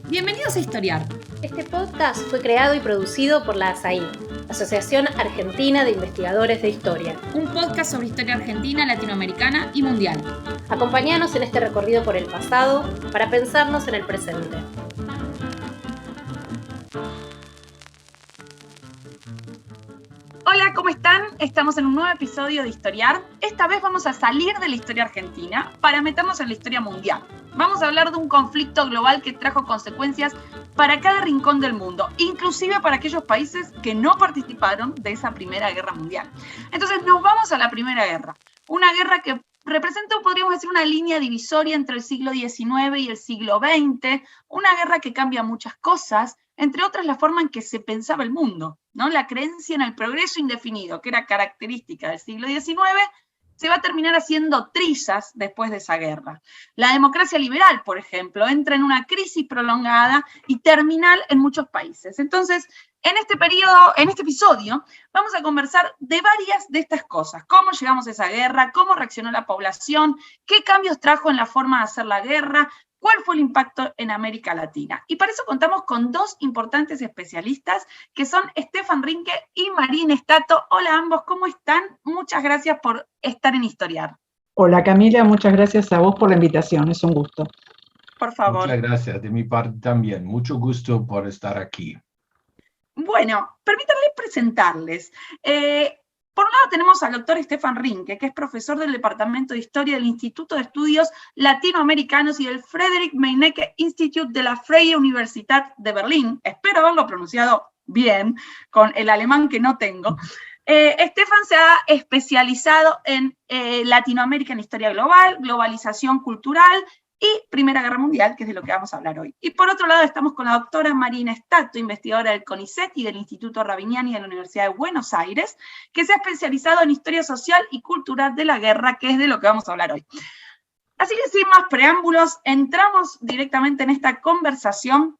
Bienvenidos a Historiar. Este podcast fue creado y producido por la ASAI, Asociación Argentina de Investigadores de Historia. Un podcast sobre historia argentina, latinoamericana y mundial. Acompáñanos en este recorrido por el pasado para pensarnos en el presente. Hola, ¿cómo están? Estamos en un nuevo episodio de Historiar. Esta vez vamos a salir de la historia argentina para meternos en la historia mundial. Vamos a hablar de un conflicto global que trajo consecuencias para cada rincón del mundo, inclusive para aquellos países que no participaron de esa Primera Guerra Mundial. Entonces nos vamos a la Primera Guerra, una guerra que representa, podríamos decir, una línea divisoria entre el siglo XIX y el siglo XX, una guerra que cambia muchas cosas, entre otras la forma en que se pensaba el mundo, ¿no? La creencia en el progreso indefinido, que era característica del siglo XIX, se va a terminar haciendo trizas después de esa guerra. La democracia liberal, por ejemplo, entra en una crisis prolongada y terminal en muchos países. Entonces, en este episodio, vamos a conversar de varias de estas cosas. Cómo llegamos a esa guerra, cómo reaccionó la población, qué cambios trajo en la forma de hacer la guerra, cuál fue el impacto en América Latina. Y para eso contamos con dos importantes especialistas, que son Stefan Rinke y Marín Stato. Hola ambos, ¿cómo están? Muchas gracias por estar en Historiar. Hola Camila, muchas gracias a vos por la invitación, es un gusto. Por favor. Muchas gracias, de mi parte también. Mucho gusto por estar aquí. Bueno, permítanme presentarles. Por un lado tenemos al doctor Stefan Rinke, que es profesor del Departamento de Historia del Instituto de Estudios Latinoamericanos y del Friedrich Meinecke Institute de la Freie Universität de Berlín. Espero haberlo pronunciado bien, con el alemán que no tengo. Stefan se ha especializado en Latinoamérica en historia global, globalización cultural y Primera Guerra Mundial, que es de lo que vamos a hablar hoy. Y por otro lado estamos con la doctora Marín Stato, investigadora del CONICET y del Instituto Ravignani de la Universidad de Buenos Aires, que se ha especializado en historia social y cultural de la guerra, que es de lo que vamos a hablar hoy. Así que sin más preámbulos, entramos directamente en esta conversación.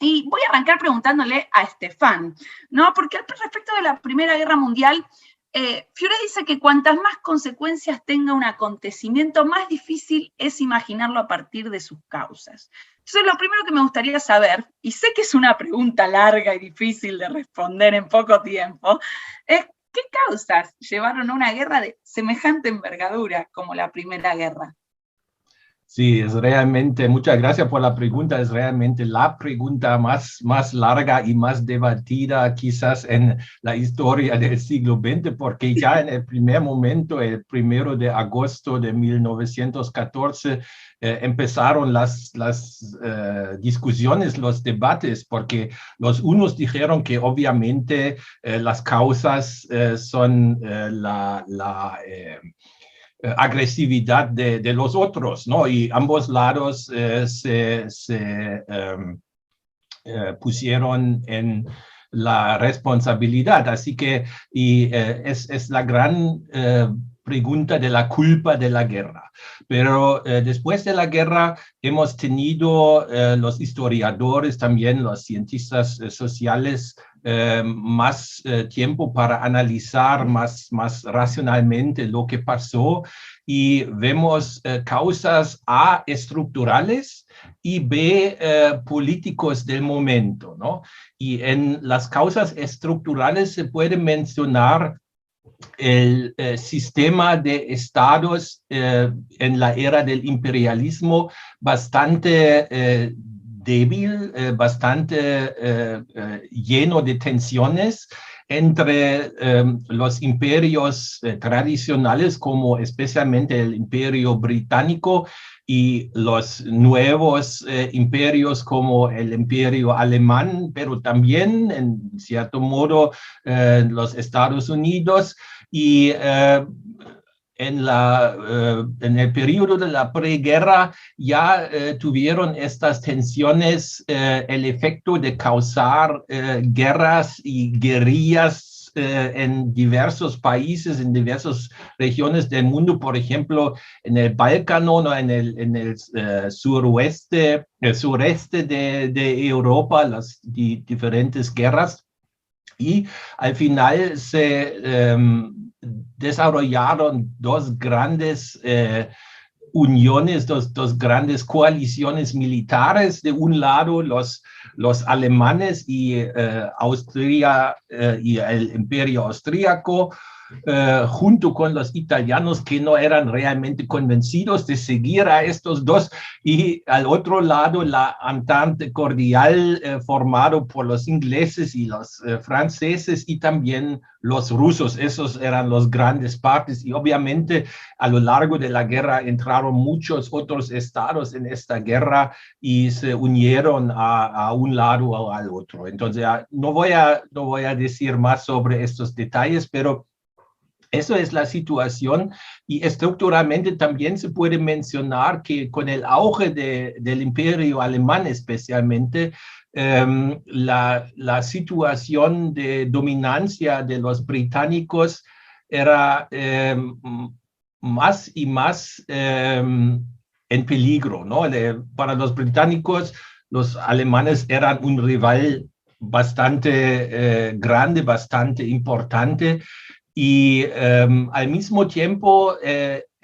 Y voy a arrancar preguntándole a Stefan, ¿no? Porque respecto de la Primera Guerra Mundial, Fiore dice que cuantas más consecuencias tenga un acontecimiento, más difícil es imaginarlo a partir de sus causas. Entonces, lo primero que me gustaría saber, y sé que es una pregunta larga y difícil de responder en poco tiempo, es ¿qué causas llevaron a una guerra de semejante envergadura como la Primera Guerra? Sí, es realmente, muchas gracias por la pregunta, es realmente la pregunta más larga y más debatida quizás en la historia del siglo XX, porque ya en el primer momento, el 1 de agosto de 1914, empezaron las discusiones, los debates, porque los unos dijeron que obviamente las causas son agresividad de los otros, ¿no? Y ambos lados se pusieron en la responsabilidad. Así que es la gran pregunta de la culpa de la guerra. Pero después de la guerra hemos tenido los historiadores, también los cientistas sociales, más tiempo para analizar más racionalmente lo que pasó y vemos causas A, estructurales, y B, políticos del momento, ¿no? Y en las causas estructurales se puede mencionar el sistema de estados en la era del imperialismo bastante débil, bastante lleno de tensiones entre los imperios tradicionales, como especialmente el imperio británico, y los nuevos imperios como el imperio alemán, pero también, en cierto modo, los Estados Unidos. Y en el periodo de la preguerra ya tuvieron estas tensiones el efecto de causar guerras y guerrillas en diversos países, en diversas regiones del mundo, por ejemplo, en el Balcán, ¿no? en el sureste de Europa, las diferentes guerras. Y al final se desarrollaron dos grandes uniones, dos grandes coaliciones militares. De un lado, los alemanes y Austria y el Imperio Austríaco, junto con los italianos que no eran realmente convencidos de seguir a estos dos, y al otro lado la Entente Cordial formado por los ingleses y los franceses y también los rusos. Esos eran los grandes partes, y obviamente a lo largo de la guerra entraron muchos otros estados en esta guerra y se unieron a un lado o al otro. Entonces no voy a decir más sobre estos detalles, pero eso es la situación, y estructuralmente también se puede mencionar que con el auge del imperio alemán especialmente, la situación de dominancia de los británicos era más y más en peligro, ¿no? Para los británicos, los alemanes eran un rival bastante grande, bastante importante. Y al mismo tiempo,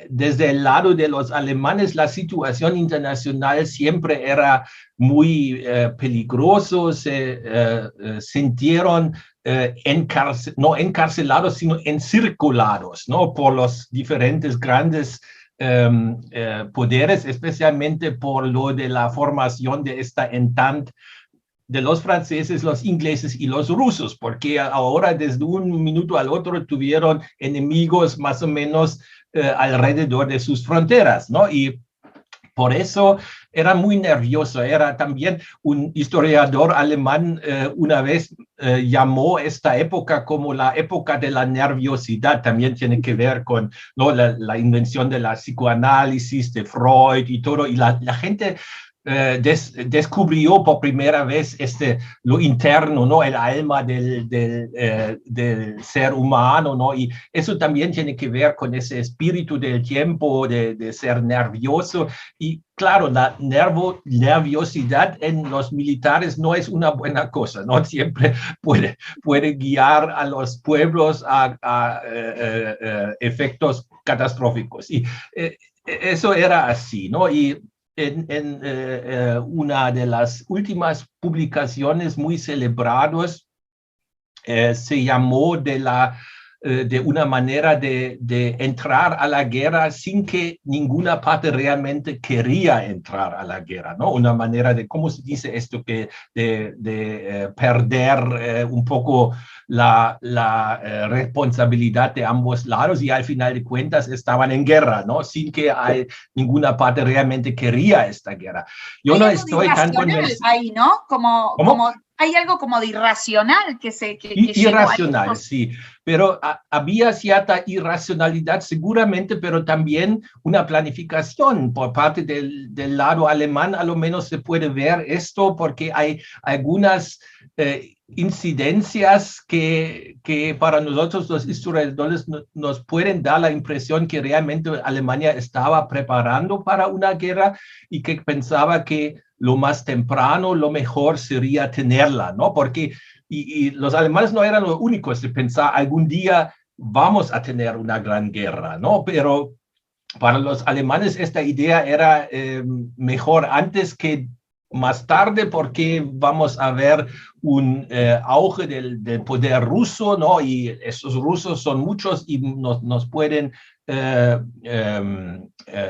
desde el lado de los alemanes, la situación internacional siempre era muy peligrosa. Se sintieron no encarcelados, sino encirculados, ¿no? Por los diferentes grandes poderes, especialmente por lo de la formación de esta entente de los franceses, los ingleses y los rusos, porque ahora desde un minuto al otro tuvieron enemigos más o menos alrededor de sus fronteras, ¿no? Y por eso era muy nervioso. Era también un historiador alemán una vez llamó esta época como la época de la nerviosidad. También tiene que ver con, ¿no?, la invención de la psicoanálisis, de Freud y todo, y la gente descubrió por primera vez lo interno, ¿no? El alma del ser humano, ¿no? Y eso también tiene que ver con ese espíritu del tiempo, de ser nervioso. Y claro, la nerviosidad en los militares no es una buena cosa, ¿no? Siempre puede guiar a los pueblos a efectos catastróficos. Y eso era así, ¿no? Y en una de las últimas publicaciones muy celebradas, se llamó de una manera de entrar a la guerra sin que ninguna parte realmente quería entrar a la guerra, ¿no? Una manera de, ¿cómo se dice esto? Que de perder un poco la responsabilidad de ambos lados, y al final de cuentas estaban en guerra, ¿no? Sin que ninguna parte realmente quería esta guerra. Yo no estoy tan convencido. Ahí, ¿no? Como hay algo como de irracional que irracional, sí, pero había cierta irracionalidad seguramente, pero también una planificación por parte del lado alemán. A lo menos se puede ver esto porque hay algunas incidencias que para nosotros los historiadores nos pueden dar la impresión que realmente Alemania estaba preparando para una guerra y que pensaba que lo más temprano, lo mejor sería tenerla, ¿no? Porque y los alemanes no eran los únicos de pensar algún día vamos a tener una gran guerra, ¿no? Pero para los alemanes esta idea era mejor antes que más tarde, porque vamos a ver un auge del poder ruso, ¿no? Y esos rusos son muchos y nos pueden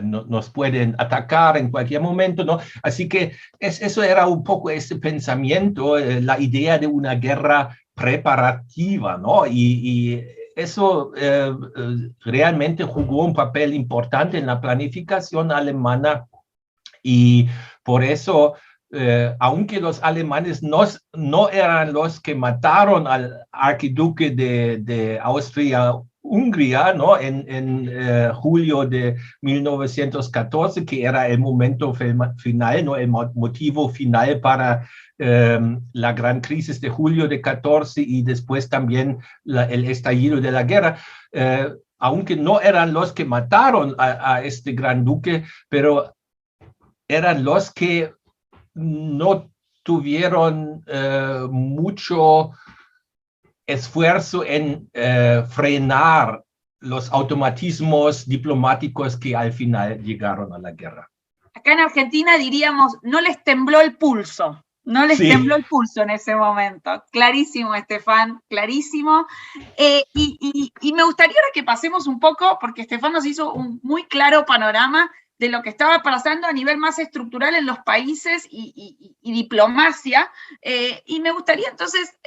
nos pueden atacar en cualquier momento, ¿no? Así que eso era un poco ese pensamiento, la idea de una guerra preparativa, ¿no? Y eso realmente jugó un papel importante en la planificación alemana, y por eso, aunque los alemanes no eran los que mataron al archiduque de Austria-Hungría, ¿no? En julio de 1914, que era el momento final, ¿no? El motivo final para la gran crisis de julio de 14 y después también el estallido de la guerra. Aunque no eran los que mataron a este gran duque, pero eran los que no tuvieron mucho esfuerzo en frenar los automatismos diplomáticos que al final llegaron a la guerra. Acá en Argentina diríamos, no les tembló el pulso. No les tembló el pulso en ese momento. Clarísimo, Estefan, clarísimo. Y me gustaría ahora que pasemos un poco, porque Estefan nos hizo un muy claro panorama de lo que estaba pasando a nivel más estructural en los países y diplomacia. Y me gustaría entonces,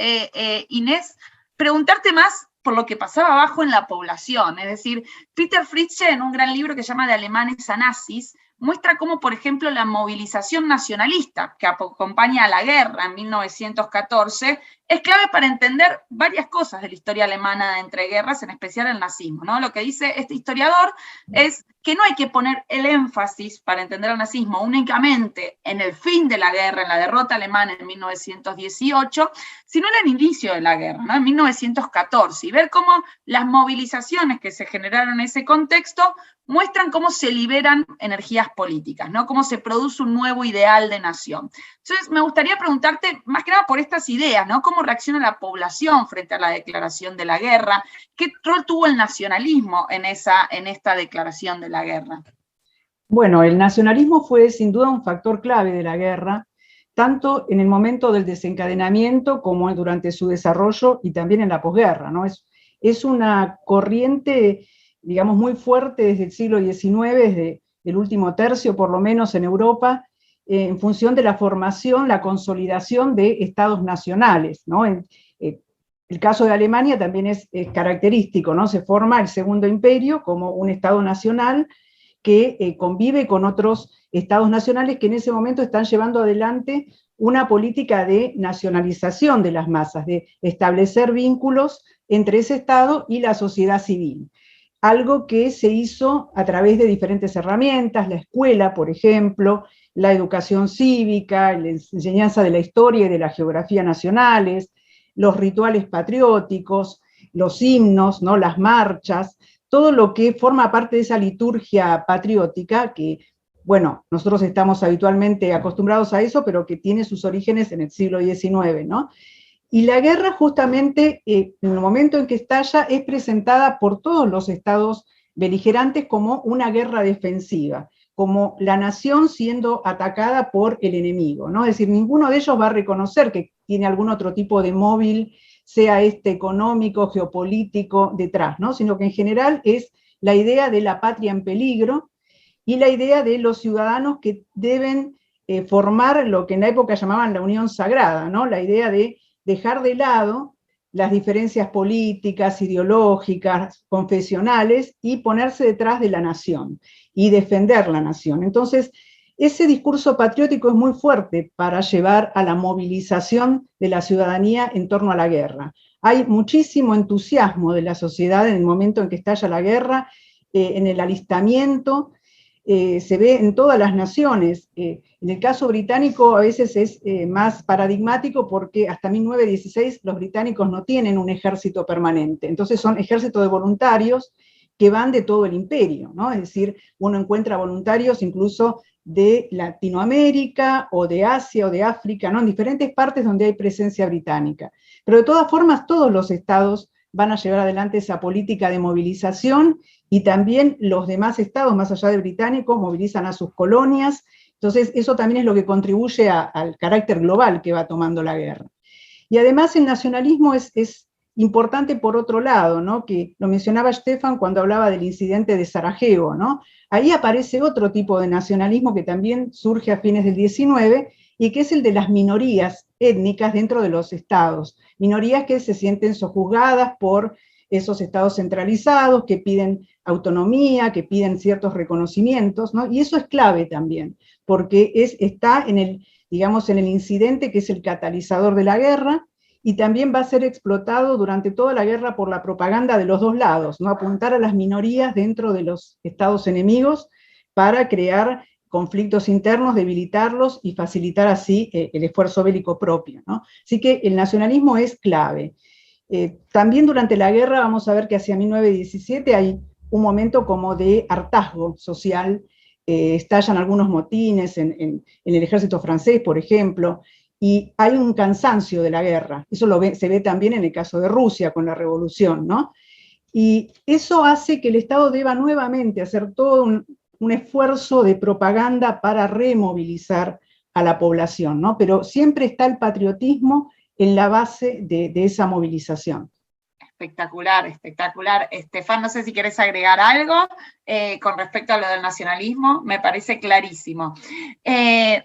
Inés, preguntarte más por lo que pasaba abajo en la población. Es decir, Peter Fritzsche, en un gran libro que se llama De alemanes a nazis, muestra cómo, por ejemplo, la movilización nacionalista que acompaña a la guerra en 1914 es clave para entender varias cosas de la historia alemana de entreguerras, en especial el nazismo, ¿no? Lo que dice este historiador es que no hay que poner el énfasis para entender el nazismo únicamente en el fin de la guerra, en la derrota alemana en 1918, sino en el inicio de la guerra, ¿no? En 1914, y ver cómo las movilizaciones que se generaron en ese contexto muestran cómo se liberan energías políticas, ¿no? Cómo se produce un nuevo ideal de nación. Entonces, me gustaría preguntarte, más que nada por estas ideas, ¿no? ¿Cómo reacciona la población frente a la declaración de la guerra? ¿Qué rol tuvo el nacionalismo en esta declaración de la guerra? Bueno, el nacionalismo fue sin duda un factor clave de la guerra, tanto en el momento del desencadenamiento como durante su desarrollo y también en la posguerra, ¿no? Es una corriente, digamos, muy fuerte desde el siglo XIX, desde el último tercio por lo menos en Europa, en función de la formación, la consolidación de estados nacionales, ¿no? El caso de Alemania también es característico, ¿no? Se forma el Segundo Imperio como un estado nacional que convive con otros estados nacionales que en ese momento están llevando adelante una política de nacionalización de las masas, de establecer vínculos entre ese estado y la sociedad civil. Algo que se hizo a través de diferentes herramientas, la escuela, por ejemplo, la educación cívica, la enseñanza de la historia y de la geografía nacionales, los rituales patrióticos, los himnos, ¿no? Las marchas, todo lo que forma parte de esa liturgia patriótica que, bueno, nosotros estamos habitualmente acostumbrados a eso, pero que tiene sus orígenes en el siglo XIX, ¿no? Y la guerra justamente, en el momento en que estalla, es presentada por todos los estados beligerantes como una guerra defensiva, como la nación siendo atacada por el enemigo, ¿no? Es decir, ninguno de ellos va a reconocer que tiene algún otro tipo de móvil, sea económico, geopolítico, detrás, ¿no? Sino que en general es la idea de la patria en peligro y la idea de los ciudadanos que deben formar lo que en la época llamaban la unión sagrada, ¿no? La idea de dejar de lado las diferencias políticas, ideológicas, confesionales, y ponerse detrás de la nación, y defender la nación. Entonces, ese discurso patriótico es muy fuerte para llevar a la movilización de la ciudadanía en torno a la guerra. Hay muchísimo entusiasmo de la sociedad en el momento en que estalla la guerra, en el alistamiento, se ve en todas las naciones. En el caso británico a veces es más paradigmático porque hasta 1916 los británicos no tienen un ejército permanente, entonces son ejércitos de voluntarios que van de todo el imperio, ¿no? Es decir, uno encuentra voluntarios incluso de Latinoamérica o de Asia o de África, ¿no? En diferentes partes donde hay presencia británica. Pero de todas formas todos los estados van a llevar adelante esa política de movilización, y también los demás estados, más allá de británicos, movilizan a sus colonias. Entonces eso también es lo que contribuye al carácter global que va tomando la guerra. Y además el nacionalismo es importante por otro lado, ¿no? Que lo mencionaba Stefan cuando hablaba del incidente de Sarajevo, ¿no? Ahí aparece otro tipo de nacionalismo que también surge a fines del XIX, y que es el de las minorías étnicas dentro de los estados. Minorías que se sienten sojuzgadas por esos estados centralizados, que piden autonomía, que piden ciertos reconocimientos, ¿no? Y eso es clave también, porque está en el, digamos, en el incidente que es el catalizador de la guerra, y también va a ser explotado durante toda la guerra por la propaganda de los dos lados, ¿no? Apuntar a las minorías dentro de los estados enemigos para crear conflictos internos, debilitarlos y facilitar así el esfuerzo bélico propio, ¿no? Así que el nacionalismo es clave. También durante la guerra vamos a ver que hacia 1917 hay un momento como de hartazgo social, estallan algunos motines en el ejército francés, por ejemplo, y hay un cansancio de la guerra. Eso se ve también en el caso de Rusia con la revolución, ¿no? Y eso hace que el Estado deba nuevamente hacer todo un esfuerzo de propaganda para removilizar a la población, ¿no? Pero siempre está el patriotismo en la base de esa movilización. Espectacular, espectacular. Estefan, no sé si querés agregar algo con respecto a lo del nacionalismo, me parece clarísimo.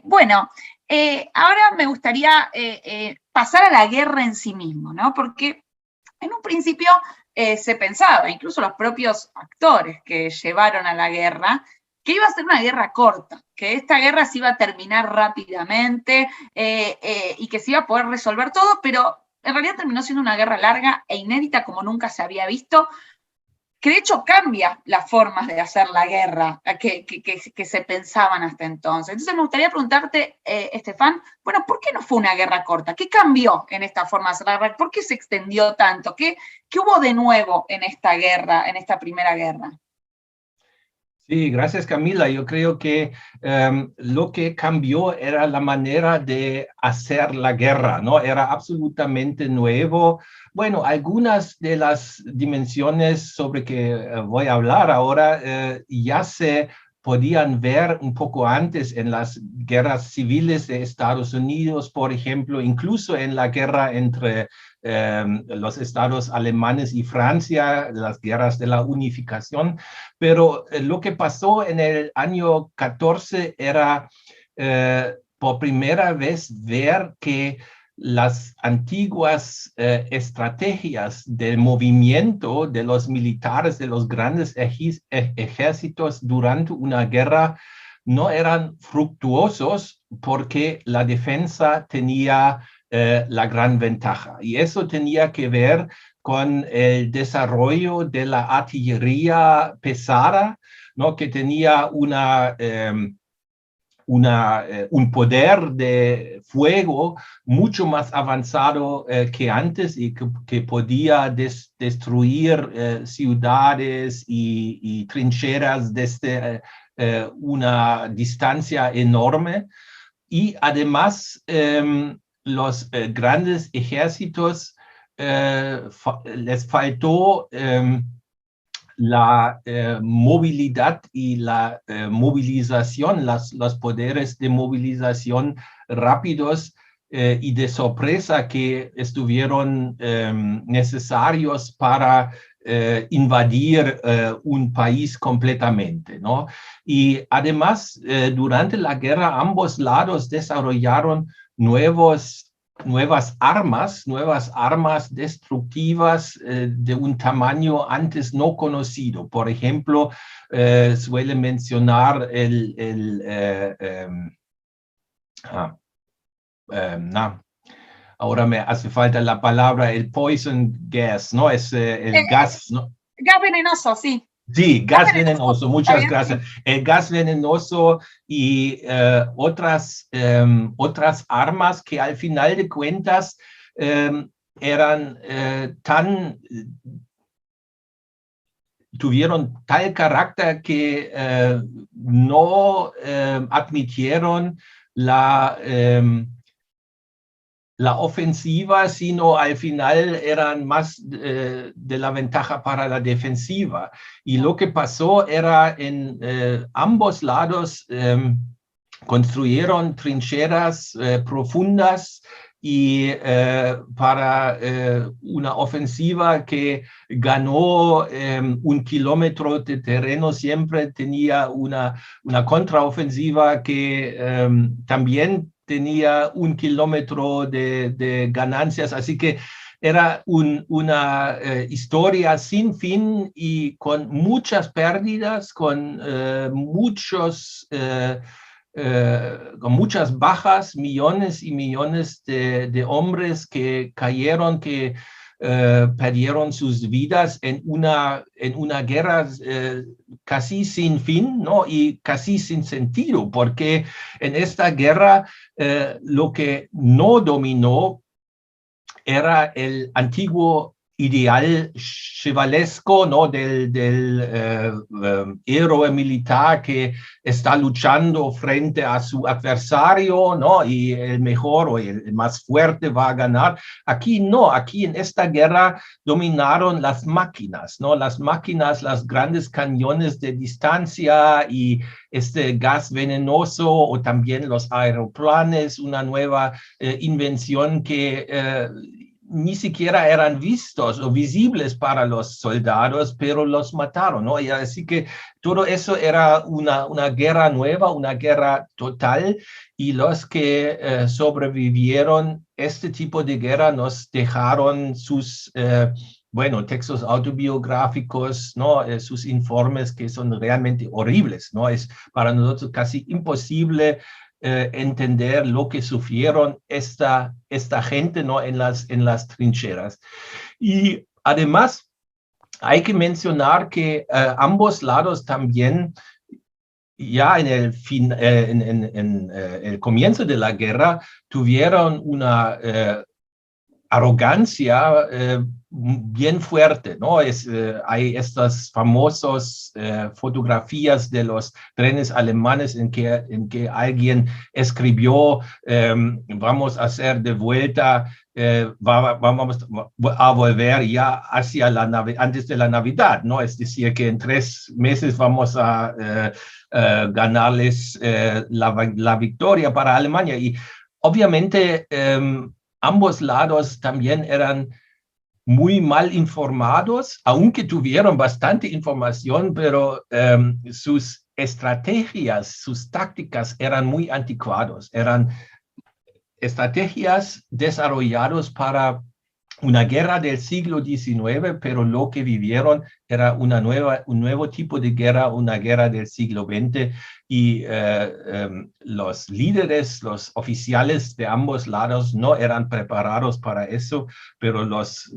Bueno, ahora me gustaría pasar a la guerra en sí mismo, ¿no? Porque en un principio se pensaba, incluso los propios actores que llevaron a la guerra, que iba a ser una guerra corta, que esta guerra se iba a terminar rápidamente y que se iba a poder resolver todo, pero en realidad terminó siendo una guerra larga e inédita como nunca se había visto, que de hecho cambia las formas de hacer la guerra que se pensaban hasta entonces. Entonces me gustaría preguntarte, Estefan, bueno, ¿por qué no fue una guerra corta? ¿Qué cambió en esta forma de hacer la guerra? ¿Por qué se extendió tanto? ¿Qué hubo de nuevo en esta guerra, en esta primera guerra? Sí, gracias Camila. Yo creo que lo que cambió era la manera de hacer la guerra, ¿no? Era absolutamente nuevo. Bueno, algunas de las dimensiones sobre que voy a hablar ahora ya se podían ver un poco antes en las guerras civiles de Estados Unidos, por ejemplo, incluso en la guerra entre los estados alemanes y Francia, las guerras de la unificación. Pero lo que pasó en el año 14 era por primera vez ver que las antiguas estrategias del movimiento de los militares, de los grandes ejércitos durante una guerra no eran fructuosos porque la defensa tenía la gran ventaja. Y eso tenía que ver con el desarrollo de la artillería pesada, ¿no? Que tenía un poder de fuego mucho más avanzado que antes y que podía destruir ciudades y trincheras desde una distancia enorme. Y además los grandes ejércitos les faltó la movilidad y la movilización, los poderes de movilización rápidos y de sorpresa que estuvieron necesarios para invadir un país completamente, ¿no? Y además, durante la guerra, ambos lados desarrollaron nuevas armas destructivas de un tamaño antes no conocido. Por ejemplo, suele mencionar ahora me hace falta la palabra, el poison gas, ¿no? Es el gas, ¿no? Gas venenoso, sí. Sí, gas venenoso, muchas gracias. El gas venenoso y otras armas que al final de cuentas eran tuvieron tal carácter que no admitieron la ofensiva, sino al final eran más de la ventaja para la defensiva. Y lo que pasó era en ambos lados construyeron trincheras profundas y para una ofensiva que ganó 1 kilómetro de terreno siempre tenía una contraofensiva que también tenía 1 kilómetro de ganancias, así que era una historia sin fin y con muchas pérdidas, con muchas bajas, millones y millones de hombres que cayeron, que perdieron sus vidas en una guerra casi sin fin, ¿no? Y casi sin sentido, porque en esta guerra lo que no dominó era el antiguo ideal chevalesco, ¿no? del héroe militar que está luchando frente a su adversario, ¿no? Y el mejor o el más fuerte va a ganar. Aquí no, aquí en esta guerra dominaron las máquinas, ¿no? Las máquinas, los grandes cañones de distancia y este gas venenoso, o también los aeroplanes, una nueva invención que ni siquiera eran vistos o visibles para los soldados, pero los mataron, ¿no? Y así que todo eso era una guerra nueva, una guerra total, y los que sobrevivieron este tipo de guerra nos dejaron sus textos autobiográficos, ¿no? Sus informes que son realmente horribles, ¿no? Es para nosotros casi imposible entender lo que sufrieron esta gente, ¿no? en las trincheras. Y además hay que mencionar que ambos lados también, ya en el comienzo de la guerra, tuvieron una arrogancia bien fuerte, ¿no? Hay estas famosas fotografías de los trenes alemanes en que alguien escribió, vamos a hacer de vuelta, vamos a volver ya hacia antes de la Navidad, ¿no? Es decir, que en 3 meses vamos a ganarles la victoria para Alemania. Y obviamente ambos lados también eran muy mal informados, aunque tuvieron bastante información, pero sus estrategias, sus tácticas eran muy anticuados, eran estrategias desarrolladas para una guerra del siglo XIX, pero lo que vivieron era un nuevo tipo de guerra, una guerra del siglo XX, y los líderes, los oficiales de ambos lados no eran preparados para eso, pero los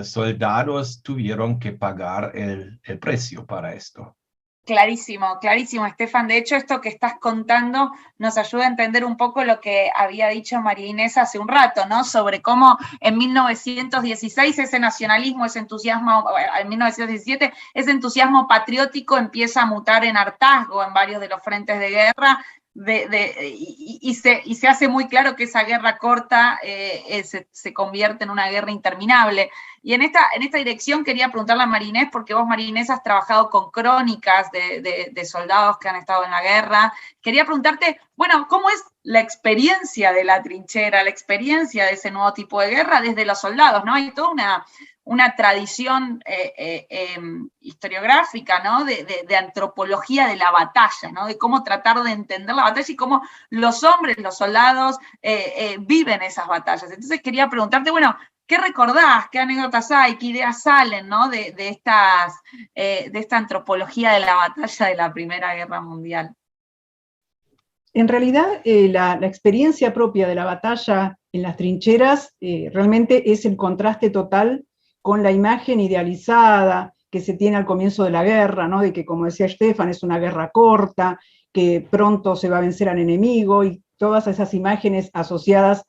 soldados tuvieron que pagar el precio para esto. Clarísimo, clarísimo, Estefan. De hecho, esto que estás contando nos ayuda a entender un poco lo que había dicho María Inés hace un rato, ¿no? Sobre cómo en 1916 ese nacionalismo, ese entusiasmo, en 1917, ese entusiasmo patriótico empieza a mutar en hartazgo en varios de los frentes de guerra, y se hace muy claro que esa guerra corta se convierte en una guerra interminable. Y en esta dirección quería preguntarle a María Inés, porque vos, María Inés, has trabajado con crónicas de soldados que han estado en la guerra. Quería preguntarte, bueno, ¿cómo es la experiencia de la trinchera, la experiencia de ese nuevo tipo de guerra desde los soldados, ¿no? Hay toda una tradición historiográfica, ¿no? de antropología de la batalla, ¿no? De cómo tratar de entender la batalla y cómo los hombres, los soldados, viven esas batallas. Entonces quería preguntarte, bueno, ¿qué recordás? ¿Qué anécdotas hay? ¿Qué ideas salen, ¿no? de esta antropología de la batalla de la Primera Guerra Mundial? En realidad, la experiencia propia de la batalla en las trincheras realmente es el contraste total con la imagen idealizada que se tiene al comienzo de la guerra, ¿no? De que, como decía Estefan, es una guerra corta, que pronto se va a vencer al enemigo, y todas esas imágenes asociadas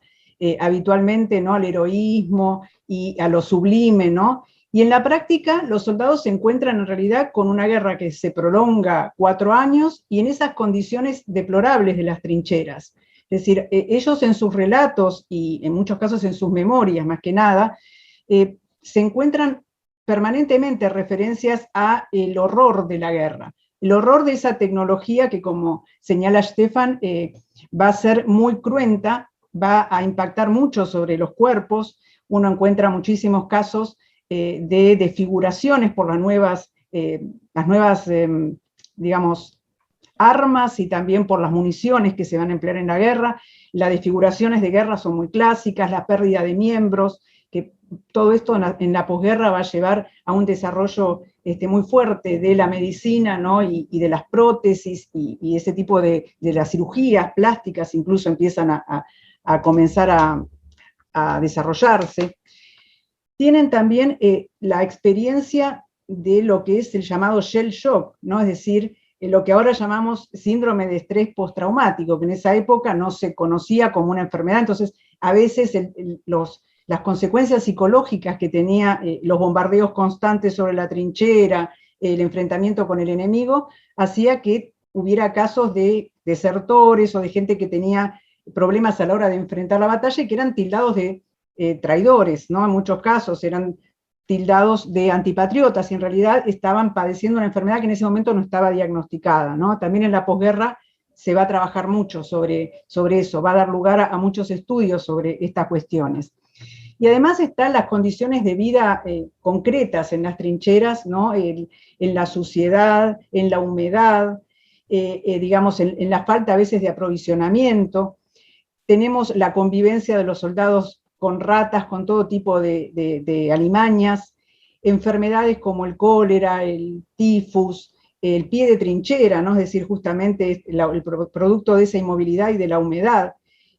habitualmente, ¿no? Al heroísmo y a lo sublime, ¿no? Y en la práctica, los soldados se encuentran en realidad con una guerra que se prolonga 4 años, y en esas condiciones deplorables de las trincheras. Es decir, ellos en sus relatos, y en muchos casos en sus memorias más que nada, se encuentran permanentemente referencias a el horror de la guerra, el horror de esa tecnología que, como señala Estefan, va a ser muy cruenta, va a impactar mucho sobre los cuerpos. Uno encuentra muchísimos casos de desfiguraciones por las nuevas digamos, armas, y también por las municiones que se van a emplear en la guerra. Las desfiguraciones de guerra son muy clásicas, la pérdida de miembros, que todo esto en la posguerra va a llevar a un desarrollo muy fuerte de la medicina, ¿no? y de las prótesis, y ese tipo de las cirugías plásticas incluso empiezan a comenzar a desarrollarse. Tienen también la experiencia de lo que es el llamado shell shock, ¿no? Es decir, lo que ahora llamamos síndrome de estrés postraumático, que en esa época no se conocía como una enfermedad. Entonces, a veces los las consecuencias psicológicas que tenía los bombardeos constantes sobre la trinchera, el enfrentamiento con el enemigo, hacía que hubiera casos de desertores o de gente que tenía problemas a la hora de enfrentar la batalla y que eran tildados de traidores, ¿no? En muchos casos eran tildados de antipatriotas y en realidad estaban padeciendo una enfermedad que en ese momento no estaba diagnosticada, ¿no? También en la posguerra se va a trabajar mucho sobre eso, va a dar lugar a muchos estudios sobre estas cuestiones. Y además están las condiciones de vida concretas en las trincheras, ¿no? En la suciedad, en la humedad, digamos, en la falta a veces de aprovisionamiento. Tenemos la convivencia de los soldados con ratas, con todo tipo de alimañas, enfermedades como el cólera, el tifus, el pie de trinchera, ¿no? Es decir, justamente el producto de esa inmovilidad y de la humedad.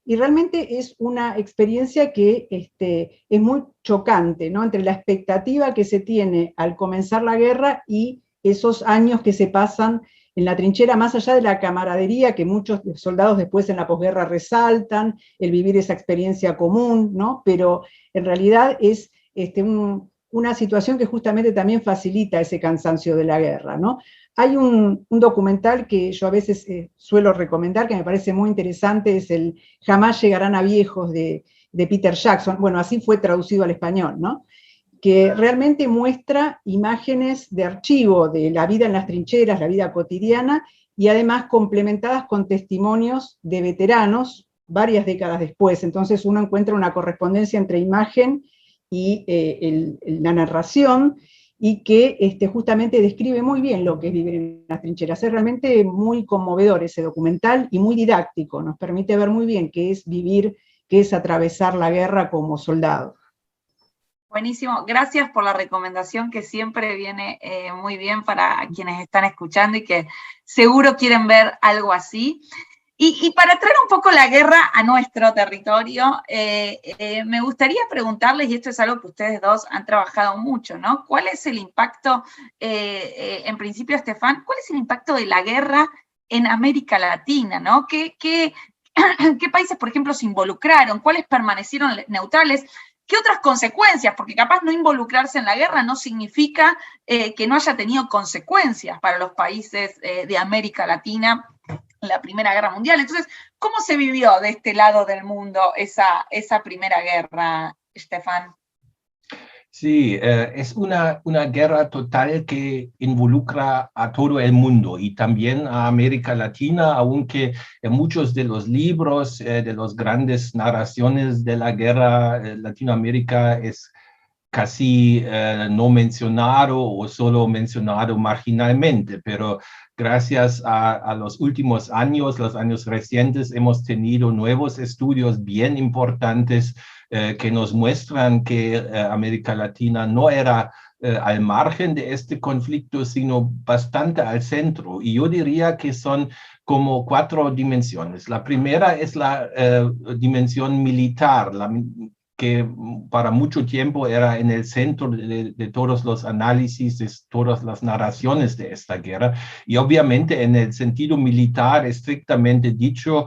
Y realmente es una experiencia que es muy chocante, ¿no? Entre la expectativa que se tiene al comenzar la guerra y esos años que se pasan en la trinchera, más allá de la camaradería que muchos soldados después en la posguerra resaltan, el vivir esa experiencia común, ¿no? Pero en realidad es una situación que justamente también facilita ese cansancio de la guerra, ¿no? Hay un documental que yo a veces suelo recomendar, que me parece muy interesante, es el Jamás llegarán a viejos de Peter Jackson. Bueno, así fue traducido al español, ¿no? Que realmente muestra imágenes de archivo de la vida en las trincheras, la vida cotidiana, y además complementadas con testimonios de veteranos varias décadas después. Entonces uno encuentra una correspondencia entre imagen y la narración, y que justamente describe muy bien lo que es vivir en las trincheras. Es realmente muy conmovedor ese documental y muy didáctico, nos permite ver muy bien qué es vivir, qué es atravesar la guerra como soldado. Buenísimo, gracias por la recomendación que siempre viene muy bien para quienes están escuchando y que seguro quieren ver algo así. Y para traer un poco la guerra a nuestro territorio, me gustaría preguntarles, y esto es algo que ustedes dos han trabajado mucho, ¿no? ¿Cuál es el impacto, en principio, Estefan, cuál es el impacto de la guerra en América Latina, ¿no? ¿Qué países, por ejemplo, se involucraron? ¿Cuáles permanecieron neutrales? ¿Qué otras consecuencias? Porque capaz no involucrarse en la guerra no significa que no haya tenido consecuencias para los países de América Latina en la Primera Guerra Mundial. Entonces, ¿cómo se vivió de este lado del mundo esa Primera Guerra, Estefan? Sí, es una guerra total que involucra a todo el mundo y también a América Latina, aunque en muchos de los libros, de las grandes narraciones de la guerra, Latinoamérica es casi no mencionado o solo mencionado marginalmente, pero gracias a los últimos años, los años recientes, hemos tenido nuevos estudios bien importantes que nos muestran que América Latina no era al margen de este conflicto, sino bastante al centro. Y yo diría que son como 4 dimensiones. La primera es la dimensión militar, que para mucho tiempo era en el centro de todos los análisis, de todas las narraciones de esta guerra. Y obviamente en el sentido militar, estrictamente dicho,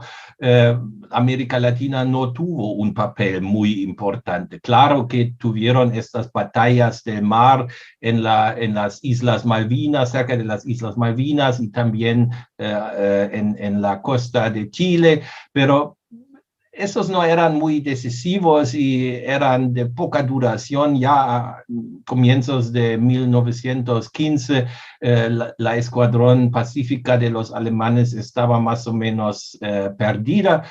América Latina no tuvo un papel muy importante. Claro que tuvieron estas batallas del mar en las Islas Malvinas, cerca de las Islas Malvinas, y también en la costa de Chile, pero esos no eran muy decisivos y eran de poca duración. Ya a comienzos de 1915, la escuadrón pacífica de los alemanes estaba más o menos perdida,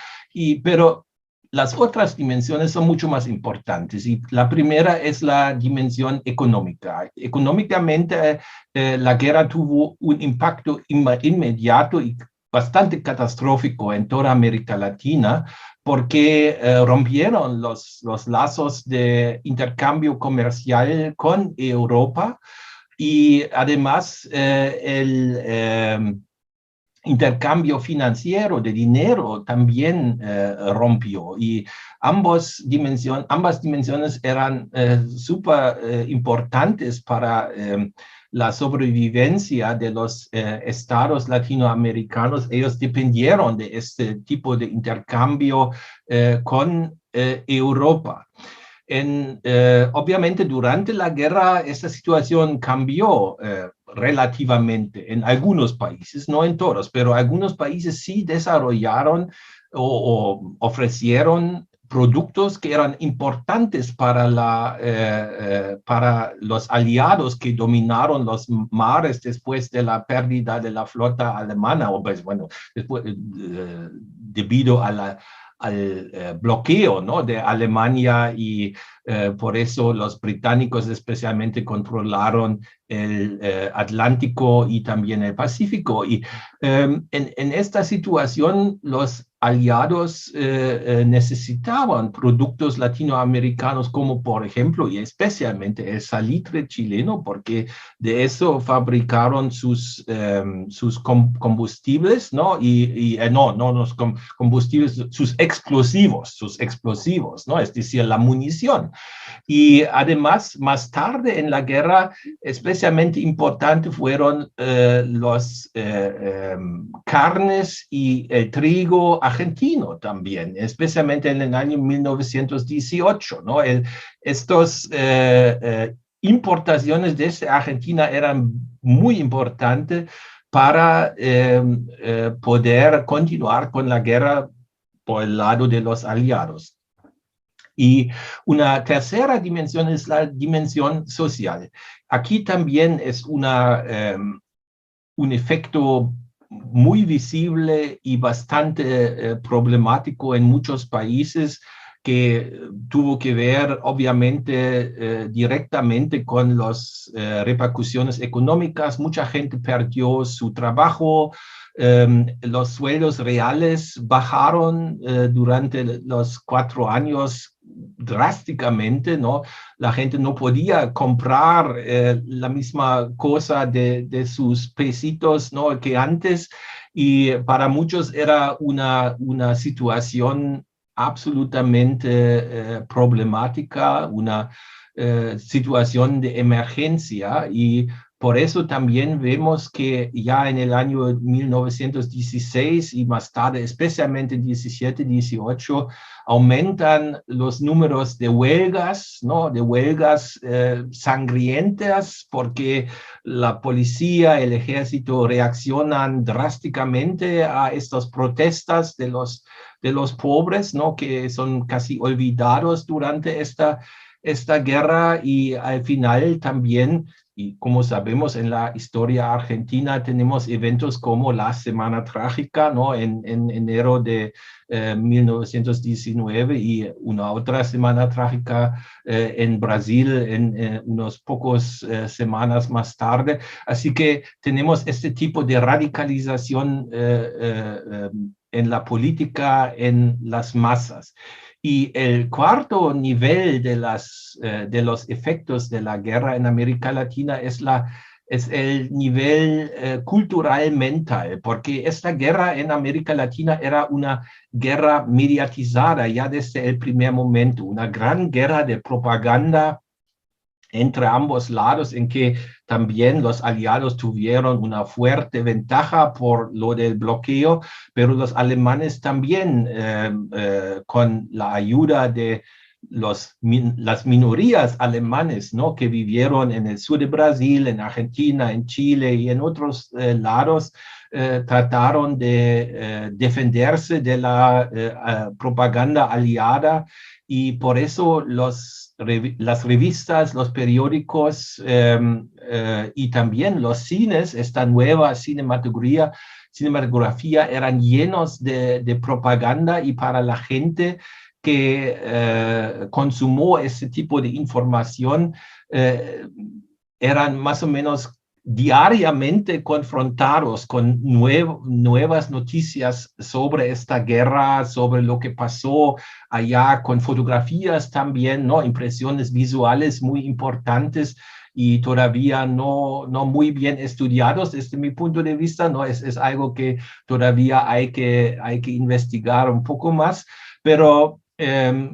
pero las otras dimensiones son mucho más importantes. Y la primera es la dimensión económica. Económicamente, la guerra tuvo un impacto inmediato y bastante catastrófico en toda América Latina, porque rompieron los lazos de intercambio comercial con Europa, y además el intercambio financiero de dinero también rompió, y ambas dimensiones eran súper importantes para la sobrevivencia de los estados latinoamericanos. Ellos dependieron de este tipo de intercambio con Europa. Obviamente durante la guerra esta situación cambió relativamente en algunos países, no en todos, pero algunos países sí desarrollaron o ofrecieron productos que eran importantes para los aliados que dominaron los mares después de la pérdida de la flota alemana, o pues bueno, después, debido a al bloqueo, ¿no?, de Alemania, y por eso los británicos especialmente controlaron el Atlántico y también el Pacífico. Y en esta situación los aliados necesitaban productos latinoamericanos como por ejemplo y especialmente el salitre chileno, porque de eso fabricaron sus combustibles, ¿no? No los combustibles, sus explosivos, ¿no? Es decir, la munición. Y además, más tarde en la guerra, especialmente importante fueron los carnes y el trigo argentino también, especialmente en el año 1918, ¿no? Estos importaciones desde Argentina eran muy importantes para poder continuar con la guerra por el lado de los aliados. Y una tercera dimensión es la dimensión social. Aquí también es un efecto muy visible y bastante problemático en muchos países, que tuvo que ver obviamente directamente con las repercusiones económicas. Mucha gente perdió su trabajo, los sueldos reales bajaron durante los 4 años drásticamente, ¿no? La gente no podía comprar la misma cosa de sus pesitos, ¿no?, que antes, y para muchos era una situación absolutamente problemática, una situación de emergencia, y por eso también vemos que ya en el año 1916 y más tarde, especialmente 17, 18, aumentan los números de huelgas, ¿no?, de huelgas sangrientas, porque la policía, el ejército reaccionan drásticamente a estas protestas de los pobres, ¿no?, que son casi olvidados durante esta guerra. Y al final también, y como sabemos, en la historia argentina tenemos eventos como la Semana Trágica, ¿no?, en enero de 1919, y una otra Semana Trágica en Brasil en unos pocos semanas más tarde. Así que tenemos este tipo de radicalización en la política, en las masas. Y el cuarto nivel de los efectos de la guerra en América Latina es el nivel cultural mental, porque esta guerra en América Latina era una guerra mediatizada ya desde el primer momento, una gran guerra de propaganda entre ambos lados, en que también los aliados tuvieron una fuerte ventaja por lo del bloqueo, pero los alemanes también, con la ayuda de las minorías alemanes, ¿no?, que vivieron en el sur de Brasil, en Argentina, en Chile y en otros lados, trataron de defenderse de la propaganda aliada, y por eso las revistas, los periódicos y también los cines, esta nueva cinematografía eran llenos de propaganda, y para la gente que consumió ese tipo de información eran más o menos diariamente confrontados con nuevas noticias sobre esta guerra, sobre lo que pasó allá, con fotografías también, ¿no?, impresiones visuales muy importantes y todavía no muy bien estudiados desde mi punto de vista, ¿no? Es algo que todavía hay que investigar un poco más, pero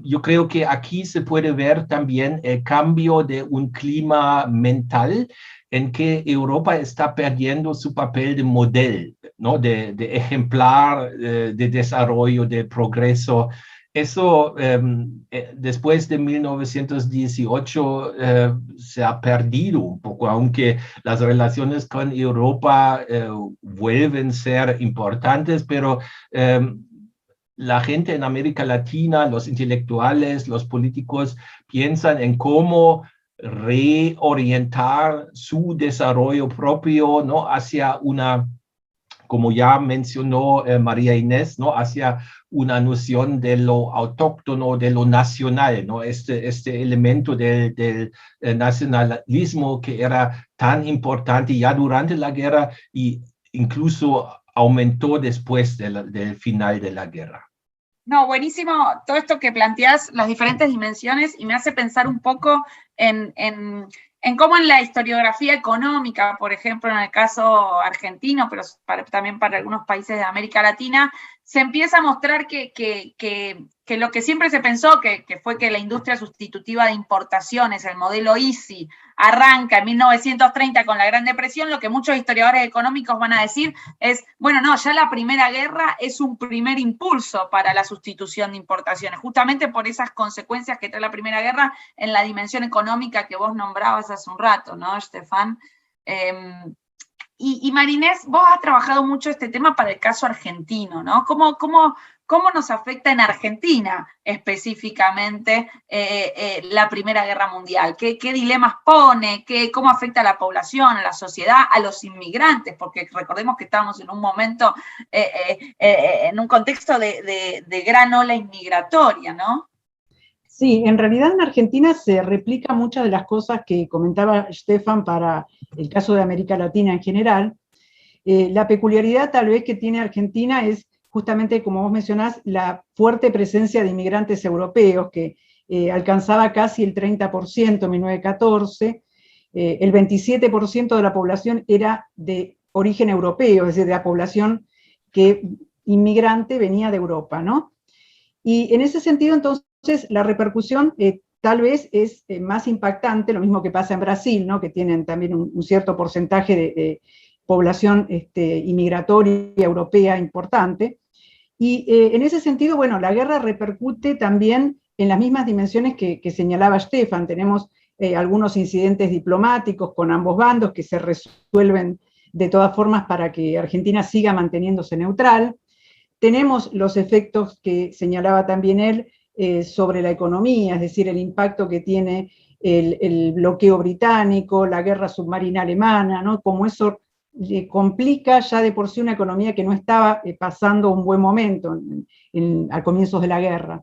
yo creo que aquí se puede ver también el cambio de un clima mental en que Europa está perdiendo su papel de modelo, ¿no?, de ejemplar de desarrollo, de progreso, Eso después de 1918 se ha perdido un poco, aunque las relaciones con Europa vuelven a ser importantes, pero la gente en América Latina, los intelectuales, los políticos, piensan en cómo reorientar su desarrollo propio, ¿no?, hacia una, como ya mencionó María Inés, ¿no?, hacia una noción de lo autóctono, de lo nacional, ¿no?, este elemento del nacionalismo que era tan importante ya durante la guerra y incluso aumentó después del final de la guerra. No, buenísimo todo esto que planteás, las diferentes dimensiones, y me hace pensar un poco en cómo en la historiografía económica, por ejemplo, en el caso argentino, pero también para algunos países de América Latina, se empieza a mostrar que lo que siempre se pensó, que fue que la industria sustitutiva de importaciones, el modelo ISI, arranca en 1930 con la Gran Depresión, lo que muchos historiadores económicos van a decir es, bueno, no, ya la Primera Guerra es un primer impulso para la sustitución de importaciones, justamente por esas consecuencias que trae la Primera Guerra en la dimensión económica que vos nombrabas hace un rato, ¿no, Estefan? Y María Inés, vos has trabajado mucho este tema para el caso argentino, ¿no? ¿Cómo nos afecta en Argentina específicamente la Primera Guerra Mundial? ¿Qué dilemas pone? ¿Cómo afecta a la población, a la sociedad, a los inmigrantes? Porque recordemos que estábamos en un momento, en un contexto de gran ola inmigratoria, ¿no? Sí, en realidad en Argentina se replica muchas de las cosas que comentaba Stefan para el caso de América Latina en general. La peculiaridad tal vez que tiene Argentina es justamente, como vos mencionás, la fuerte presencia de inmigrantes europeos, que alcanzaba casi el 30% en 1914, el 27% de la población era de origen europeo, es decir, de la población que inmigrante venía de Europa, ¿no? Y en ese sentido, entonces, la repercusión tal vez es más impactante, lo mismo que pasa en Brasil, ¿no?, que tienen también un cierto porcentaje de población inmigratoria europea importante. Y en ese sentido, bueno, la guerra repercute también en las mismas dimensiones que señalaba Stefan. Tenemos algunos incidentes diplomáticos con ambos bandos que se resuelven de todas formas para que Argentina siga manteniéndose neutral. Tenemos los efectos que señalaba también él sobre la economía, es decir, el impacto que tiene el bloqueo británico, la guerra submarina alemana, ¿no?, como eso complica ya de por sí una economía que no estaba pasando un buen momento a comienzos de la guerra.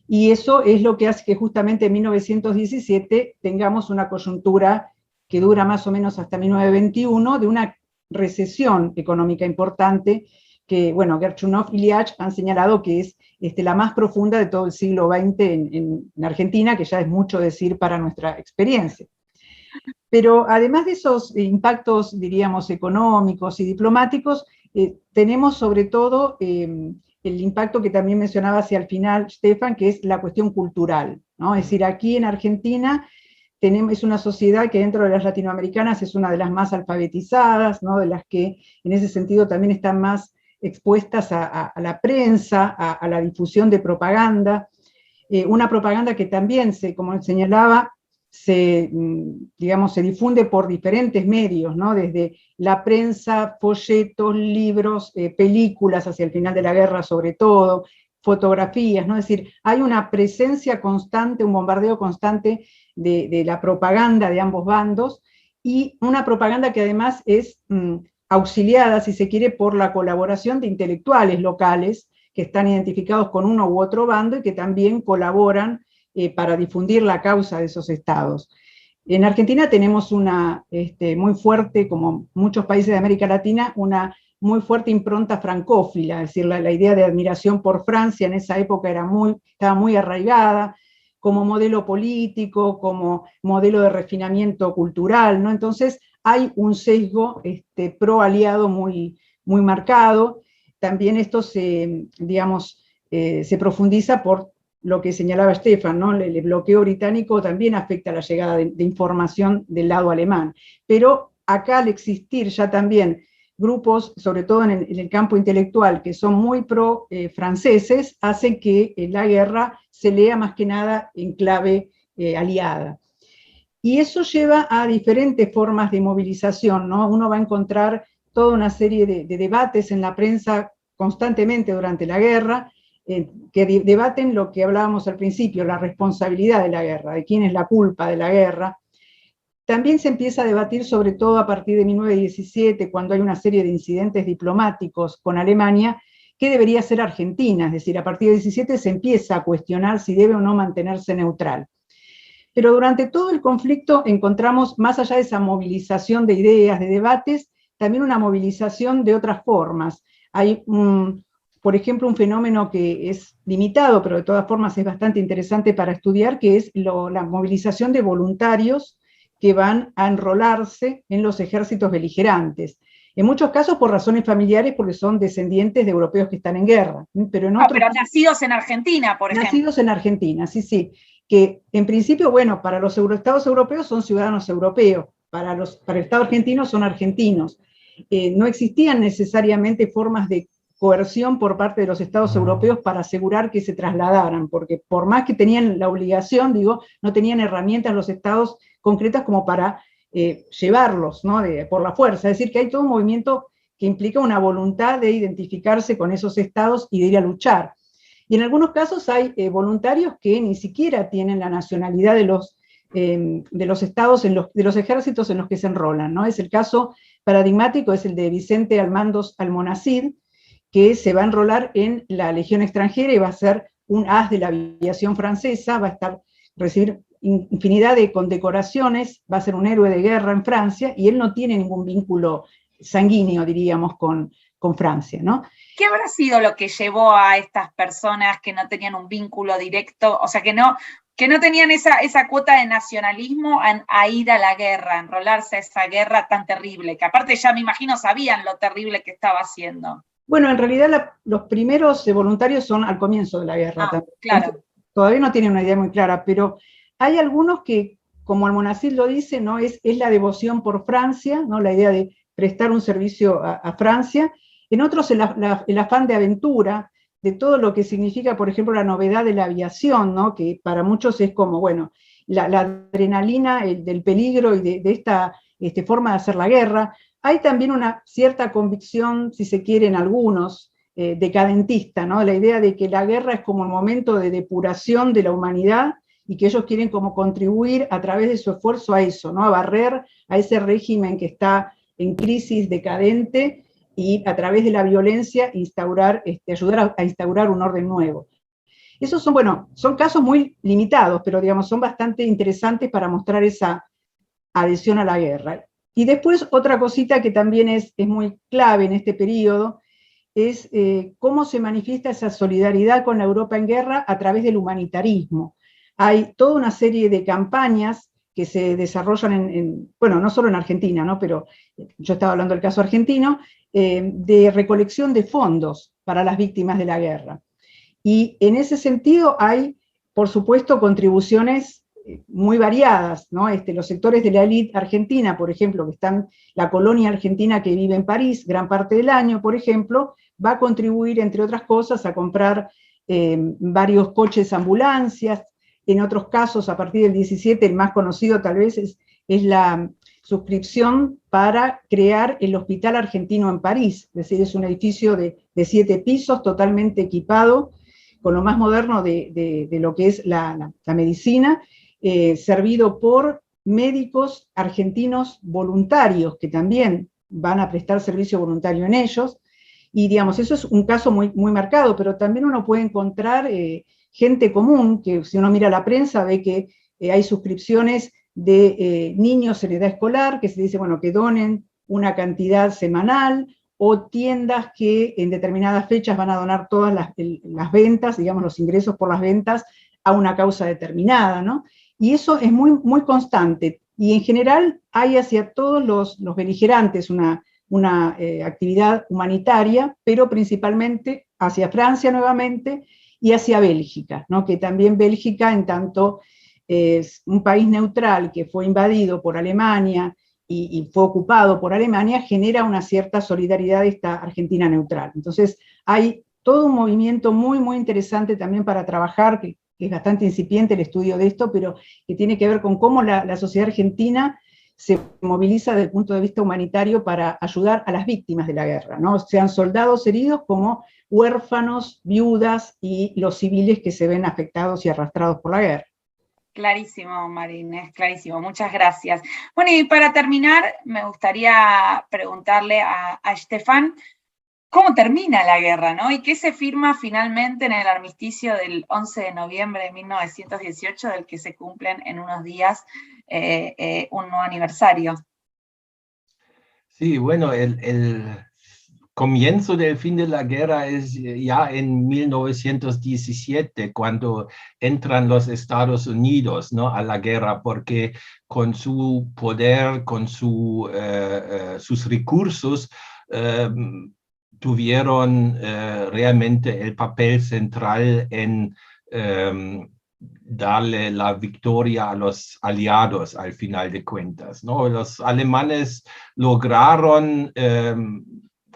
Y eso es lo que hace que justamente en 1917 tengamos una coyuntura que dura más o menos hasta 1921, de una recesión económica importante que, bueno, Gerchunov y Liach han señalado que es la más profunda de todo el siglo XX en Argentina, que ya es mucho decir para nuestra experiencia. Pero además de esos impactos, diríamos, económicos y diplomáticos, tenemos sobre todo el impacto que también mencionaba hacia el final Stefan, que es la cuestión cultural, ¿no? Es decir, aquí en Argentina es una sociedad que dentro de las latinoamericanas es una de las más alfabetizadas, ¿no?, de las que en ese sentido también están más expuestas a la prensa, a la difusión de propaganda, una propaganda que también, como señalaba, se difunde por diferentes medios, ¿no?, desde la prensa, folletos, libros, películas hacia el final de la guerra sobre todo, fotografías, ¿no? Es decir, hay una presencia constante, un bombardeo constante de la propaganda de ambos bandos, y una propaganda que además es auxiliada, si se quiere, por la colaboración de intelectuales locales que están identificados con uno u otro bando y que también colaboran para difundir la causa de esos estados. En Argentina tenemos una muy fuerte, como muchos países de América Latina, una muy fuerte impronta francófila, es decir, la idea de admiración por Francia en esa época estaba muy arraigada, como modelo político, como modelo de refinamiento cultural, ¿no? Entonces hay un sesgo pro aliado muy marcado. También esto se profundiza por lo que señalaba Stefan, ¿no? El bloqueo británico también afecta la llegada de información del lado alemán. Pero acá, al existir ya también grupos, sobre todo en el campo intelectual, que son muy pro-franceses, hacen que la guerra se lea más que nada en clave aliada. Y eso lleva a diferentes formas de movilización, ¿no? Uno va a encontrar toda una serie de debates en la prensa constantemente durante la guerra, que debaten lo que hablábamos al principio, la responsabilidad de la guerra, de quién es la culpa de la guerra. También se empieza a debatir, sobre todo a partir de 1917, cuando hay una serie de incidentes diplomáticos con Alemania, qué debería ser Argentina, es decir, a partir de 17 se empieza a cuestionar si debe o no mantenerse neutral. Pero durante todo el conflicto encontramos, más allá de esa movilización de ideas, de debates, también una movilización de otras formas. Hay, por ejemplo, un fenómeno que es limitado, pero de todas formas es bastante interesante para estudiar, que es la movilización de voluntarios que van a enrolarse en los ejércitos beligerantes. En muchos casos por razones familiares, porque son descendientes de europeos que están en guerra. Pero nacidos en Argentina, por ejemplo. Nacidos en Argentina, sí, sí. Que en principio, bueno, para los estados europeos son ciudadanos europeos, para el Estado argentino son argentinos. No existían necesariamente formas de coerción por parte de los estados europeos para asegurar que se trasladaran, porque por más que tenían la obligación, digo, no tenían herramientas los estados concretas como para llevarlos, ¿no? Por la fuerza. Es decir, que hay todo un movimiento que implica una voluntad de identificarse con esos estados y de ir a luchar. Y en algunos casos hay voluntarios que ni siquiera tienen la nacionalidad de los estados, de los ejércitos en los que se enrolan, ¿no? Es el caso paradigmático, es el de Vicente Almandos Almonacid, que se va a enrolar en la Legión extranjera y va a ser un as de la aviación francesa, va a recibir infinidad de condecoraciones, va a ser un héroe de guerra en Francia, y él no tiene ningún vínculo sanguíneo, diríamos, con Francia, ¿no? ¿Qué habrá sido lo que llevó a estas personas que no tenían un vínculo directo, o sea, que no tenían esa cuota de nacionalismo a ir a la guerra, a enrolarse a esa guerra tan terrible, que aparte ya me imagino sabían lo terrible que estaba haciendo? Bueno, en realidad los primeros voluntarios son al comienzo de la guerra. Claro. Todavía no tienen una idea muy clara, pero hay algunos que, como Almonacid lo dice, ¿no? es la devoción por Francia, ¿no? La idea de prestar un servicio a Francia. En otros el afán de aventura, de todo lo que significa, por ejemplo, la novedad de la aviación, ¿no? Que para muchos es como, bueno, la adrenalina del peligro y de esta forma de hacer la guerra. Hay también una cierta convicción, si se quiere, en algunos, decadentista, ¿no? La idea de que la guerra es como el momento de depuración de la humanidad y que ellos quieren como contribuir a través de su esfuerzo a eso, ¿no? A barrer a ese régimen que está en crisis decadente y a través de la violencia ayudar a instaurar un orden nuevo. Esos son casos muy limitados, pero digamos, son bastante interesantes para mostrar esa adhesión a la guerra. Y después otra cosita que también es muy clave en este periodo, es cómo se manifiesta esa solidaridad con la Europa en guerra a través del humanitarismo. Hay toda una serie de campañas que se desarrollan no solo en Argentina, ¿no? Pero yo estaba hablando del caso argentino, de recolección de fondos para las víctimas de la guerra. Y en ese sentido hay, por supuesto, contribuciones muy variadas, ¿no? Los sectores de la élite argentina, por ejemplo, que están, la colonia argentina que vive en París gran parte del año, por ejemplo, va a contribuir, entre otras cosas, a comprar varios coches ambulancias. En otros casos, a partir del 17, el más conocido tal vez es la suscripción para crear el Hospital Argentino en París, es decir, es un edificio de 7 pisos, totalmente equipado, con lo más moderno de lo que es la medicina, servido por médicos argentinos voluntarios, que también van a prestar servicio voluntario en ellos, y digamos, eso es un caso muy, muy marcado, pero también uno puede encontrar gente común, que si uno mira la prensa ve que hay suscripciones de niños en edad escolar, que se dice, bueno, que donen una cantidad semanal, o tiendas que en determinadas fechas van a donar todas las ventas, digamos, los ingresos por las ventas a una causa determinada, ¿no? Y eso es muy, muy constante, y en general hay hacia todos los beligerantes una actividad humanitaria, pero principalmente hacia Francia nuevamente y hacia Bélgica, ¿no? Que también Bélgica, en tanto es un país neutral que fue invadido por Alemania y fue ocupado por Alemania, genera una cierta solidaridad de esta Argentina neutral. Entonces hay todo un movimiento muy, muy interesante también para trabajar, que es bastante incipiente el estudio de esto, pero que tiene que ver con cómo la sociedad argentina se moviliza desde el punto de vista humanitario para ayudar a las víctimas de la guerra, ¿no? Sean soldados heridos como huérfanos, viudas y los civiles que se ven afectados y arrastrados por la guerra. Clarísimo, Marines, clarísimo. Muchas gracias. Bueno, y para terminar, me gustaría preguntarle a Stefan, ¿cómo termina la guerra, no? ¿Y qué se firma finalmente en el armisticio del 11 de noviembre de 1918, del que se cumplen en unos días un nuevo aniversario? Sí, bueno, el comienzo del fin de la guerra es ya en 1917, cuando entran los Estados Unidos, ¿no?, a la guerra, porque con su poder, con sus recursos, tuvieron realmente el papel central en darle la victoria a los aliados al final de cuentas, ¿no? Los alemanes lograron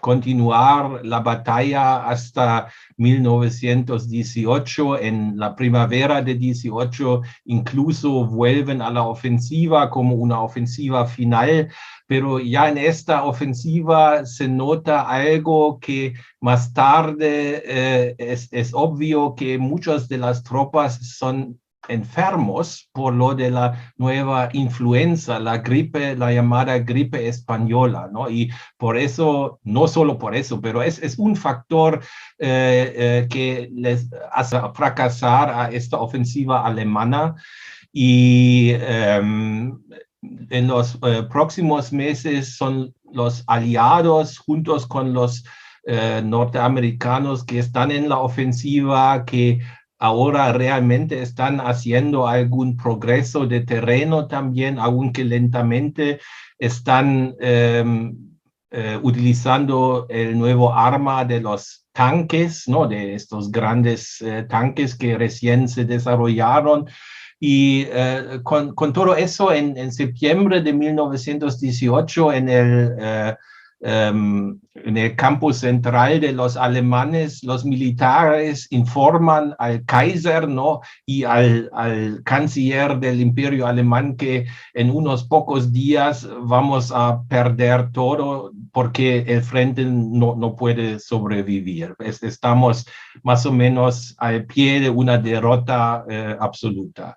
continuar la batalla hasta 1918. En la primavera de 18 incluso vuelven a la ofensiva como una ofensiva final, pero ya en esta ofensiva se nota algo que más tarde es obvio, que muchas de las tropas son enfermos por lo de la nueva influenza, la gripe, la llamada gripe española, ¿no? Y por eso, no solo por eso, pero es un factor que les hace fracasar a esta ofensiva alemana. Y en los próximos meses son los aliados juntos con los norteamericanos que están en la ofensiva, que ahora realmente están haciendo algún progreso de terreno también, aunque lentamente están utilizando el nuevo arma de los tanques, ¿no?, de estos grandes tanques que recién se desarrollaron. Y con todo eso, en septiembre de 1918, en el campo central de los alemanes, los militares informan al Kaiser, ¿no?, y al canciller del Imperio Alemán que en unos pocos días vamos a perder todo porque el frente no puede sobrevivir. Estamos más o menos al pie de una derrota absoluta.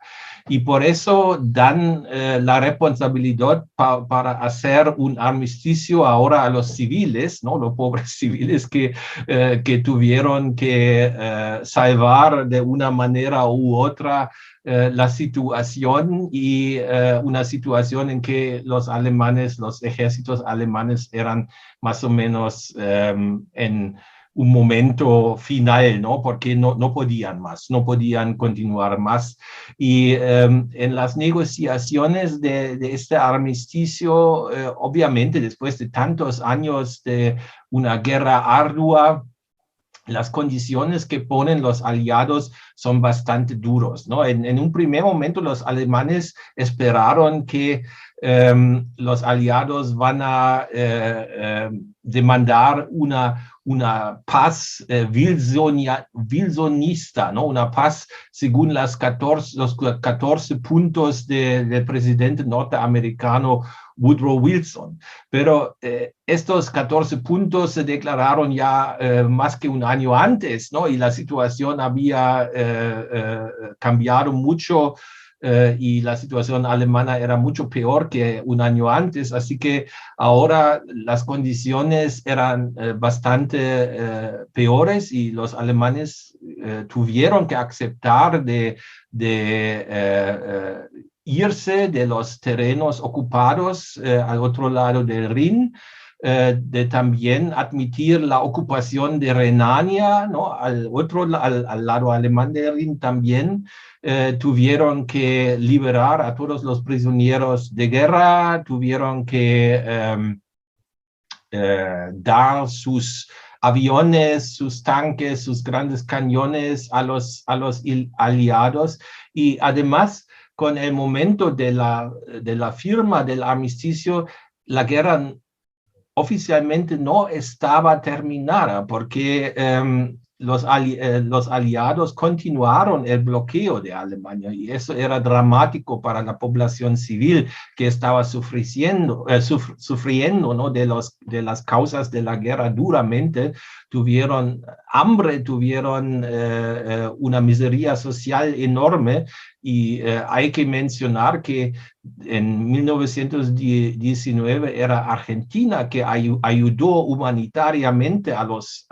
Y por eso dan la responsabilidad para hacer un armisticio ahora a los civiles, ¿no?, los pobres civiles que tuvieron que salvar de una manera u otra la situación, y una situación en que los alemanes, los ejércitos alemanes eran más o menos en un momento final, ¿no?, porque no podían más, no podían continuar más. Y en las negociaciones de este armisticio, obviamente después de tantos años de una guerra ardua, las condiciones que ponen los aliados son bastante duros, ¿no? En un primer momento los alemanes esperaron que los aliados van a demandar una paz wilsonista, ¿no?, una paz según los 14 puntos del presidente norteamericano Woodrow Wilson. Pero estos 14 puntos se declararon ya más que un año antes, ¿no?, y la situación había cambiado mucho. Y la situación alemana era mucho peor que un año antes, así que ahora las condiciones eran bastante peores, y los alemanes tuvieron que aceptar de irse de los terrenos ocupados al otro lado del Rin, de también admitir la ocupación de Renania, ¿no?, al lado alemán del Rin también. Tuvieron que liberar a todos los prisioneros de guerra, tuvieron que dar sus aviones, sus tanques, sus grandes cañones a los aliados, y además con el momento de la firma del armisticio la guerra oficialmente no estaba terminada, porque los aliados continuaron el bloqueo de Alemania, y eso era dramático para la población civil que estaba sufriendo, ¿no? de las causas de la guerra duramente. Tuvieron hambre, tuvieron una miseria social enorme, y hay que mencionar que en 1919 era Argentina que ayudó humanitariamente a los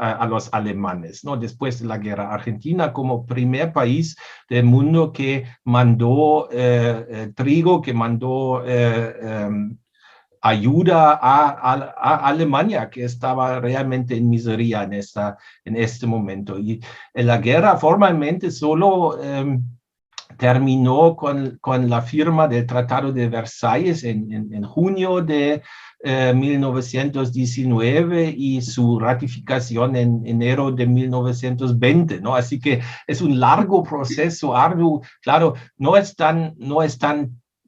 alemanes, ¿no? Después de la guerra. Argentina como primer país del mundo que mandó trigo, que mandó ayuda a Alemania, que estaba realmente en miseria en este momento. Y la guerra formalmente solo terminó con la firma del Tratado de Versalles en junio de 1919 y su ratificación en enero de 1920, ¿no? Así que es un largo proceso, arduo. Claro, no están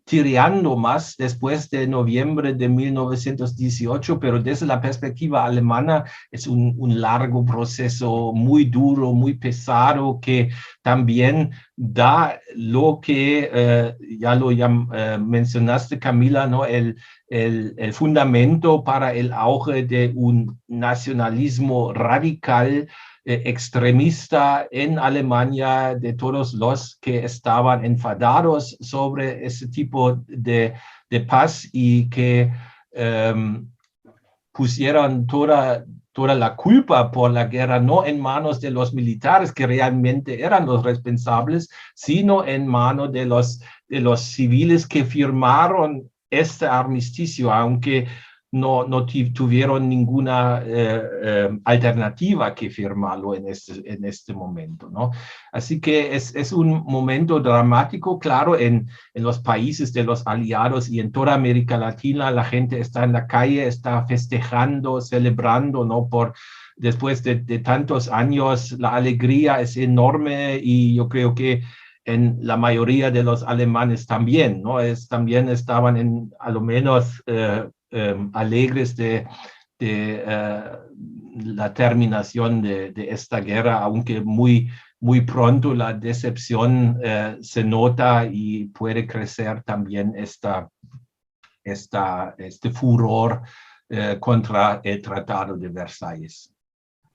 tireando más después de noviembre de 1918, pero desde la perspectiva alemana es un largo proceso muy duro, muy pesado, que también da lo que ya lo mencionaste, Camila, ¿no? El fundamento para el auge de un nacionalismo radical, extremista en Alemania, de todos los que estaban enfadados sobre ese tipo de paz, y que pusieron toda la culpa por la guerra no en manos de los militares, que realmente eran los responsables, sino en manos de los civiles que firmaron este armisticio, aunque no tuvieron ninguna alternativa que firmarlo en este momento, ¿no? Así que es un momento dramático, claro, en los países de los aliados y en toda América Latina. La gente está en la calle, está festejando, celebrando, ¿no? Después de tantos años, la alegría es enorme, y yo creo que en la mayoría de los alemanes también, ¿no? También estaban a lo menos alegres de la terminación de esta guerra, aunque muy pronto la decepción se nota, y puede crecer también este furor contra el Tratado de Versalles.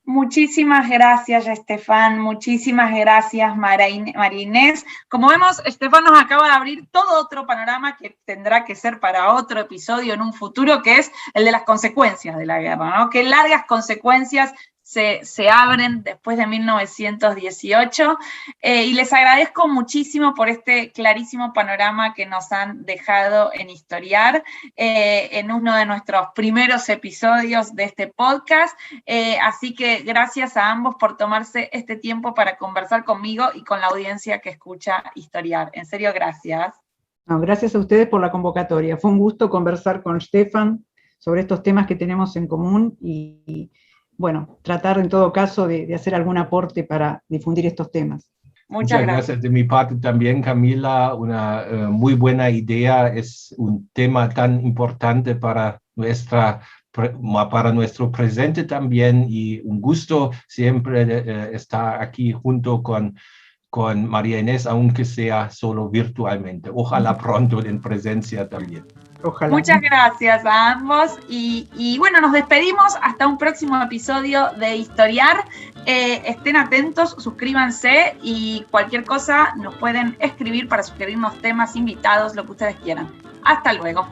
Muchísimas gracias, Estefan. Muchísimas gracias, María Inés. Como vemos, Estefan nos acaba de abrir todo otro panorama que tendrá que ser para otro episodio en un futuro, que es el de las consecuencias de la guerra, ¿no? Qué largas consecuencias se abren después de 1918, y les agradezco muchísimo por este clarísimo panorama que nos han dejado en Historiar, en uno de nuestros primeros episodios de este podcast, así que gracias a ambos por tomarse este tiempo para conversar conmigo y con la audiencia que escucha Historiar. En serio, gracias. No, gracias a ustedes por la convocatoria. Fue un gusto conversar con Stefan sobre estos temas que tenemos en común, y bueno, tratar en todo caso de hacer algún aporte para difundir estos temas. Muchas gracias. De mi parte también, Camila, una muy buena idea. Es un tema tan importante para nuestro presente también, y un gusto siempre estar aquí junto con María Inés, aunque sea solo virtualmente. Ojalá pronto en presencia también. Ojalá. Muchas gracias a ambos, y bueno, nos despedimos hasta un próximo episodio de Historiar. Estén atentos, suscríbanse, y cualquier cosa nos pueden escribir para sugerirnos temas, invitados, lo que ustedes quieran. Hasta luego.